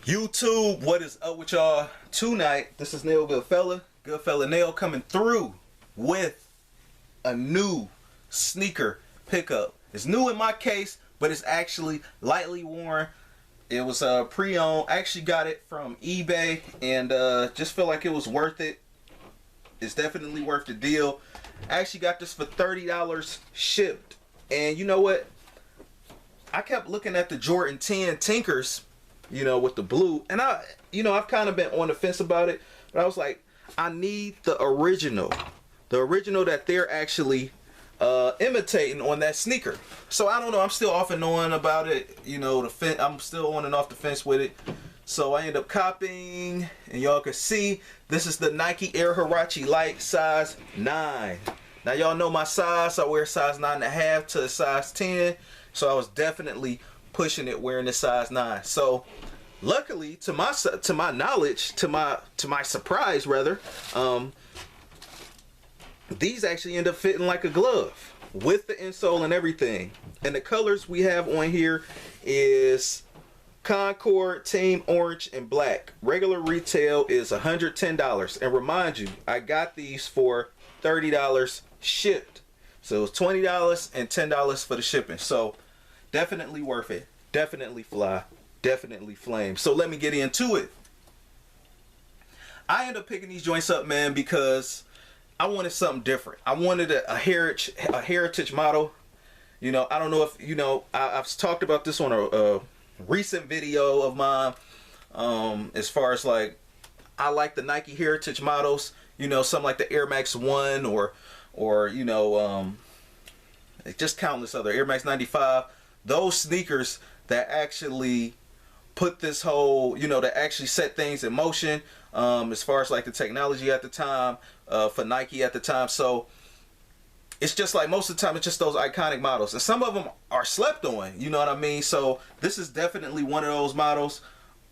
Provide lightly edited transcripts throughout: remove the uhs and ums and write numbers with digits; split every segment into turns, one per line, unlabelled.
YouTube, what is up with y'all tonight? This is Nail Goodfella Nail, coming through with a new sneaker pickup. It's new in my case, but it's actually lightly worn. It was pre-owned. I actually got it from eBay and just feel like it was worth it. It's definitely worth the deal. I actually got this for $30 shipped. And you know what? I kept looking at the Jordan 10 Tinkers, you know, with the blue, and I've kind of been on the fence about it, but I was like, I need the original that they're actually imitating on that sneaker. So I don't know, I'm still off and on about it, you know, I'm still on and off the fence with it. So I end up copying, and y'all can see this is the Nike Air Huarache Light size 9. Now y'all know my size. I wear size 9.5 to a size 10, so I was definitely pushing it wearing the size 9. So luckily, to my knowledge, to my surprise rather, these actually end up fitting like a glove with the insole and everything. And the colors we have on here is Concord, Team Orange, and Black. Regular retail is $110. And remind you, I got these for $30 shipped. So it's $20 and $10 for the shipping. So definitely worth it. Definitely fly. Definitely flame. So let me get into it. I ended up picking these joints up, man, because I wanted something different. I wanted a heritage model. You know, I don't know if, you know, I've talked about this on a recent video of mine. As far as like, I like the Nike heritage models, you know, something like the Air Max 1 or you know, just countless other Air Max 95. Those sneakers that actually put this whole, you know, that actually set things in motion, as far as like the technology at the time, for Nike at the time. So it's just like most of the time it's just those iconic models, and some of them are slept on, you know what I mean? So this is definitely one of those models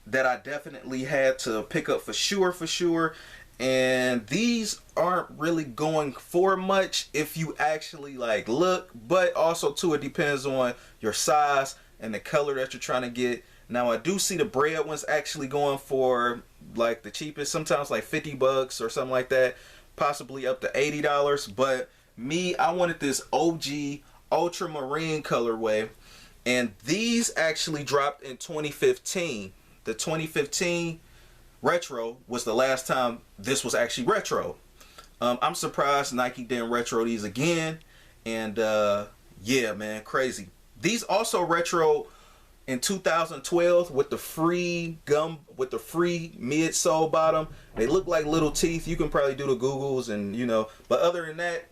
that I definitely had to pick up for sure. And these aren't really going for much if you actually like look, but also too, it depends on your size and the color that you're trying to get. Now I do see the bread ones actually going for like the cheapest, sometimes like 50 bucks or something like that, possibly up to $80. But me, I wanted this OG Ultramarine colorway, and these actually dropped in 2015. The 2015 retro was the last time this was actually retro. I'm surprised Nike didn't retro these again. And yeah, man, crazy. These also retro in 2012 with the free gum, with the free midsole bottom. They look like little teeth. You can probably do the Googles and, you know, but other than that,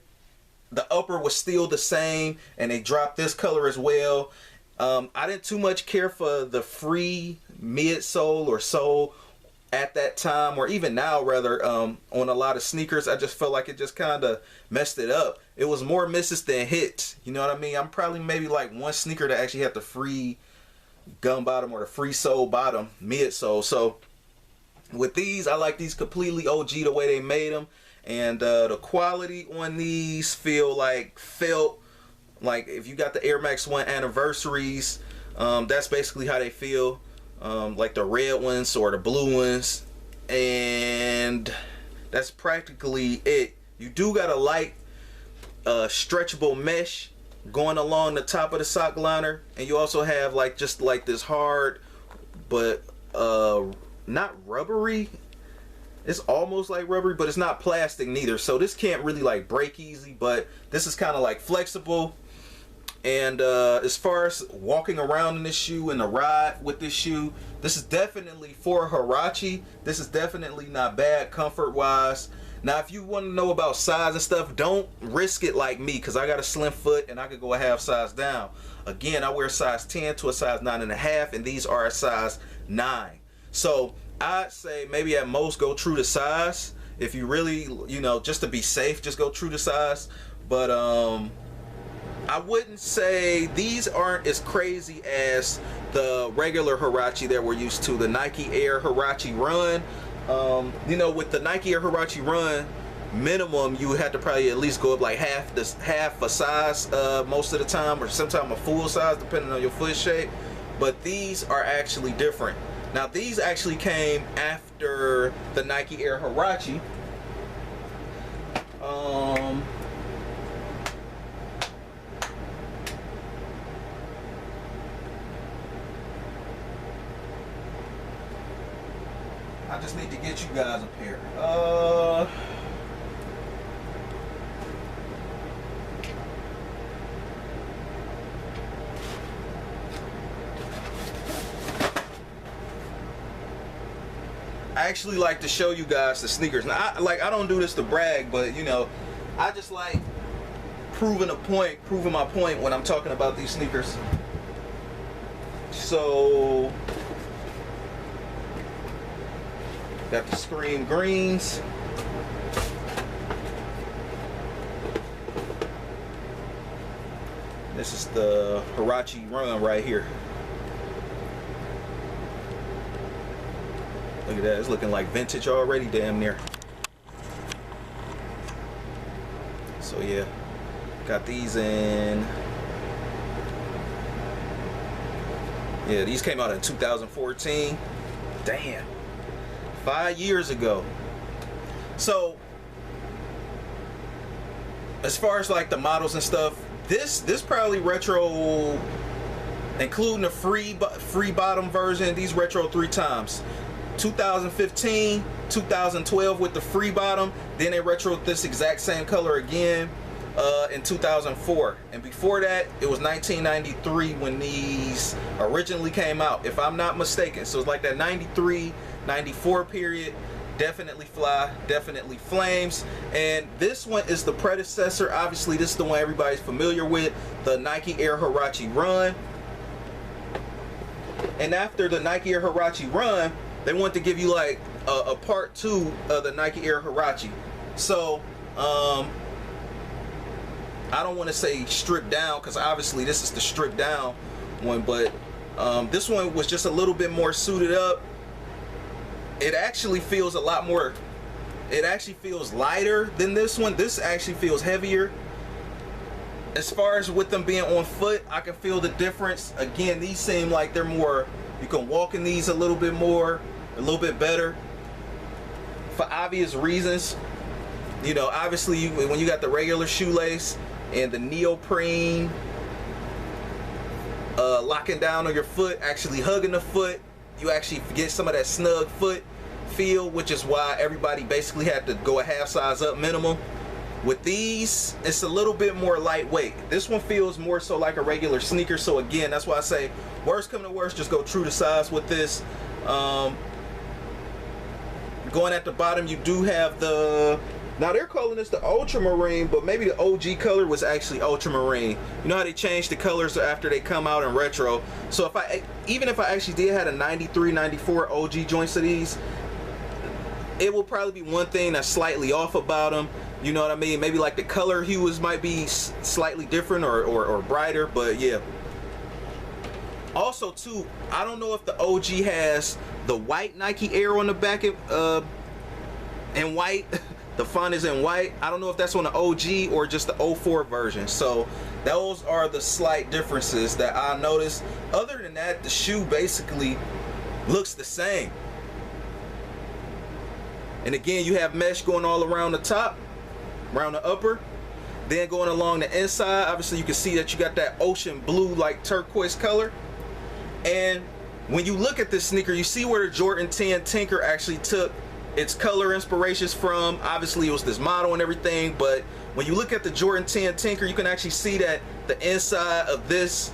the upper was still the same, and they dropped this color as well. I didn't too much care for the free midsole or sole at that time, or even now rather, on a lot of sneakers. I just felt like it just kind of messed it up. It was more misses than hits, you know what I mean? I'm probably maybe like one sneaker that actually had the free gum bottom or the free sole bottom midsole. So with these, I like these completely OG the way they made them, and the quality on these felt like if you got the Air Max 1 anniversaries, that's basically how they feel. Like the red ones or the blue ones, and that's practically it. You do got a light stretchable mesh going along the top of the sock liner, and you also have like just like this hard but not rubbery, it's almost like rubbery, but it's not plastic neither, so this can't really like break easy, but this is kind of like flexible. And as far as walking around in this shoe and the ride with this shoe, this is definitely for Huarache. This is definitely not bad comfort wise. Now if you want to know about size and stuff, don't risk it like me, because I got a slim foot and I could go a half size down. Again, I wear size 10 to a size 9.5, and these are a size 9. So I'd say maybe at most go true to size. If you really, you know, just to be safe, just go true to size. But I wouldn't say these aren't as crazy as the regular Huarache that we're used to, the Nike Air Huarache Run. You know, with the Nike Air Huarache Run, minimum you had to probably at least go up like half a size most of the time, or sometimes a full size depending on your foot shape. But these are actually different. Now these actually came after the Nike Air Huarache. I just need to get you guys a pair. I actually like to show you guys the sneakers. Now, I don't do this to brag, but you know, I just like proving my point when I'm talking about these sneakers. So, got the Scream Greens. This is the Huarache Run right here. Look at that, it's looking like vintage already, damn near. So yeah, got these in. Yeah, these came out in 2014. Damn, 5 years ago. So as far as like the models and stuff, this probably retro, including the free bottom version. These retro 3 times. 2015, 2012 with the free bottom, then they retroed this exact same color again in 2004, and before that it was 1993 when these originally came out, if I'm not mistaken. So it's like that 93, 94 period. Definitely fly, definitely flames. And this one is the predecessor. Obviously this is the one everybody's familiar with, the Nike Air Huarache Run. And after the Nike Air Huarache Run, they want to give you like a part 2 of the Nike Air Huarache. So I don't want to say stripped down, because obviously this is the stripped down one, but this one was just a little bit more suited up. It actually feels a lot more, it actually feels lighter than this one. This actually feels heavier. As far as with them being on foot, I can feel the difference. Again, these seem like they're more, you can walk in these a little bit more, a little bit better, for obvious reasons. You know, obviously when you got the regular shoelace and the neoprene locking down on your foot, actually hugging the foot, you actually get some of that snug foot feel, which is why everybody basically had to go a half size up minimum. With these, it's a little bit more lightweight. This one feels more so like a regular sneaker. So again, that's why I say, worst come to worst, just go true to size with this. Going at the bottom, you do have the, now they're calling this the Ultramarine, but maybe the OG color was actually Ultramarine. You know how they change the colors after they come out in retro. So even if I actually did have a 93, 94 OG joints of these, it will probably be one thing that's slightly off about them. You know what I mean? Maybe like the color hues might be slightly different or brighter, but yeah. Also too, I don't know if the OG has the white Nike Air on the back in white. The font is in white. I don't know if that's on the OG or just the 04 version. So those are the slight differences that I noticed. Other than that, the shoe basically looks the same. And again, you have mesh going all around the top, around the upper. Then going along the inside, obviously you can see that you got that ocean blue like turquoise color. And when you look at this sneaker, you see where the Jordan 10 Tinker actually took its color inspirations from. Obviously it was this model and everything, but when you look at the Jordan 10 Tinker, you can actually see that the inside of this,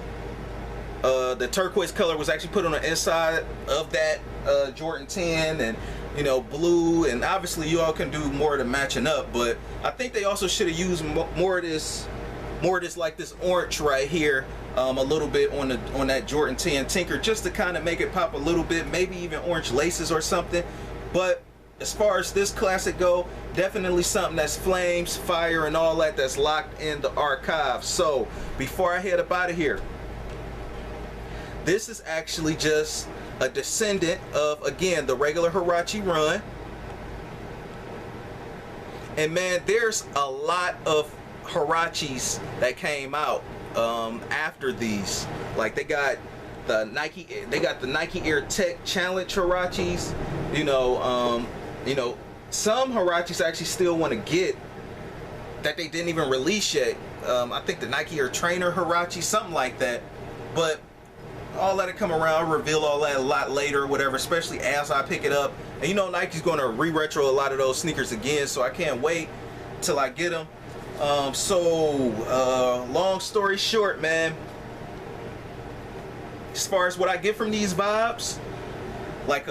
the turquoise color was actually put on the inside of that Jordan 10, and you know, blue, and obviously you all can do more to matching up, but I think they also should have used more of this like this orange right here, a little bit on that Jordan 10 Tinker, just to kind of make it pop a little bit, maybe even orange laces or something. But as far as this classic go, definitely something that's flames, fire, and all that, that's locked in the archive. So before I head up out of here, this is actually just a descendant of, again, the regular Huarache Run. And man, there's a lot of Huaraches that came out after these. Like they got the Nike, they got the Nike Air Tech Challenge Huaraches. You know, some Huaraches I actually still want to get that they didn't even release yet. I think the Nike Air Trainer Huarache, something like that. But I'll let it come around, I'll reveal all that a lot later, whatever, especially as I pick it up. And you know, Nike's going to re-retro a lot of those sneakers again, so I can't wait till I get them. Long story short, man, as far as what I get from these vibes, like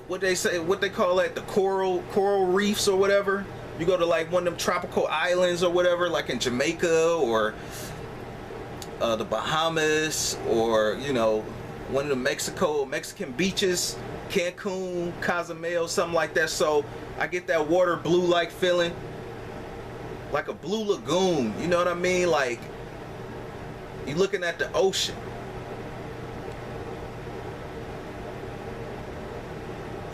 what they say, what they call that, the coral reefs or whatever. You go to like one of them tropical islands or whatever, like in Jamaica or the Bahamas, or you know, one of the Mexican beaches, Cancun, Cozumel, something like that. So I get that water blue like feeling, like a blue lagoon, you know what I mean? Like you're looking at the ocean.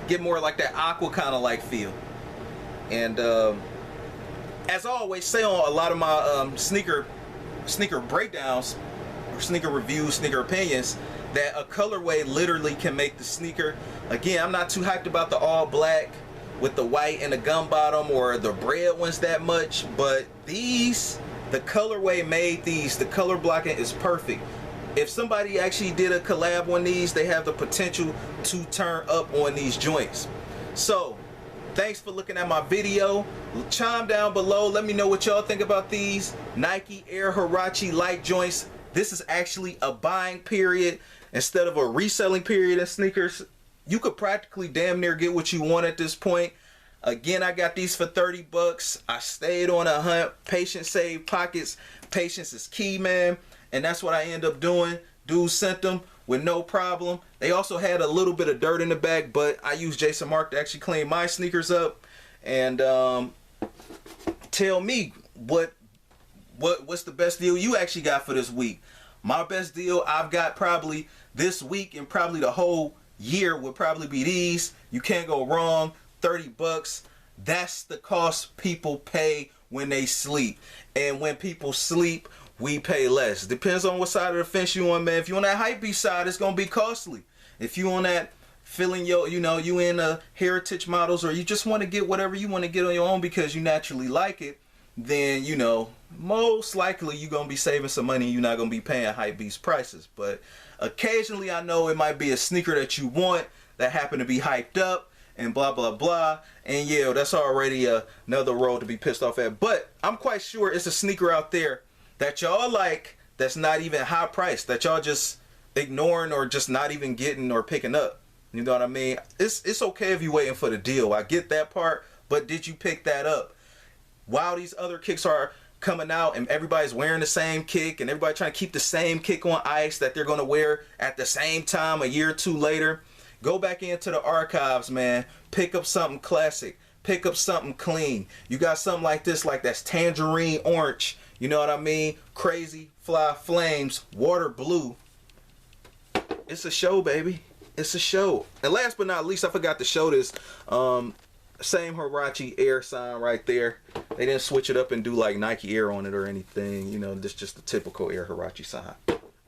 Get more like that aqua kind of like feel. And as I always say on a lot of my sneaker breakdowns or sneaker reviews, sneaker opinions, that a colorway literally can make the sneaker. Again, I'm not too hyped about the all black with the white and the gum bottom or the red ones that much, but these, the colorway made these, the color blocking is perfect. If somebody actually did a collab on these, they have the potential to turn up on these joints. So thanks for looking at my video. Chime down below, let me know what y'all think about these Nike Air Huarache light joints. This is actually a buying period instead of a reselling period in sneakers. You could practically damn near get what you want at this point. Again, I got these for 30 bucks. I stayed on a hunt. Patience save pockets. Patience is key, man. And that's what I end up doing. Dude sent them with no problem. They also had a little bit of dirt in the bag, but I used Jason Mark to actually clean my sneakers up. And tell me what's the best deal you actually got for this week. My best deal I've got probably this week and probably the whole year would probably be these. You can't go wrong. 30 bucks. That's the cost people pay when they sleep. And when people sleep, we pay less. Depends on what side of the fence you on, man. If you on that hype beast side, it's gonna be costly. If you on that feeling you in heritage models, or you just want to get whatever you want to get on your own because you naturally like it, then you know most likely you're gonna be saving some money. You're not gonna be paying hype beast prices. But occasionally, I know it might be a sneaker that you want that happen to be hyped up and blah blah blah, and yeah, that's already another road to be pissed off at. But I'm quite sure it's a sneaker out there that y'all like, that's not even high priced, that y'all just ignoring or just not even getting or picking up. You know what I mean? It's okay if you're waiting for the deal. I get that part, but did you pick that up? While these other kicks are coming out and everybody's wearing the same kick and everybody trying to keep the same kick on ice that they're going to wear at the same time a year or two later, go back into the archives, man. Pick up something classic. Pick up something clean. You got something like this, like that's tangerine orange. You know what I mean? Crazy fly flames, water blue. It's a show, baby. It's a show. And last but not least, I forgot to show this. Same Huarache Air sign right there. They didn't switch it up and do like Nike Air on it or anything. You know, this is just the typical Air Huarache sign.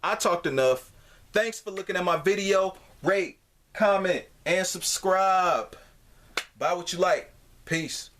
I talked enough. Thanks for looking at my video. Rate, comment, and subscribe. Buy what you like. Peace.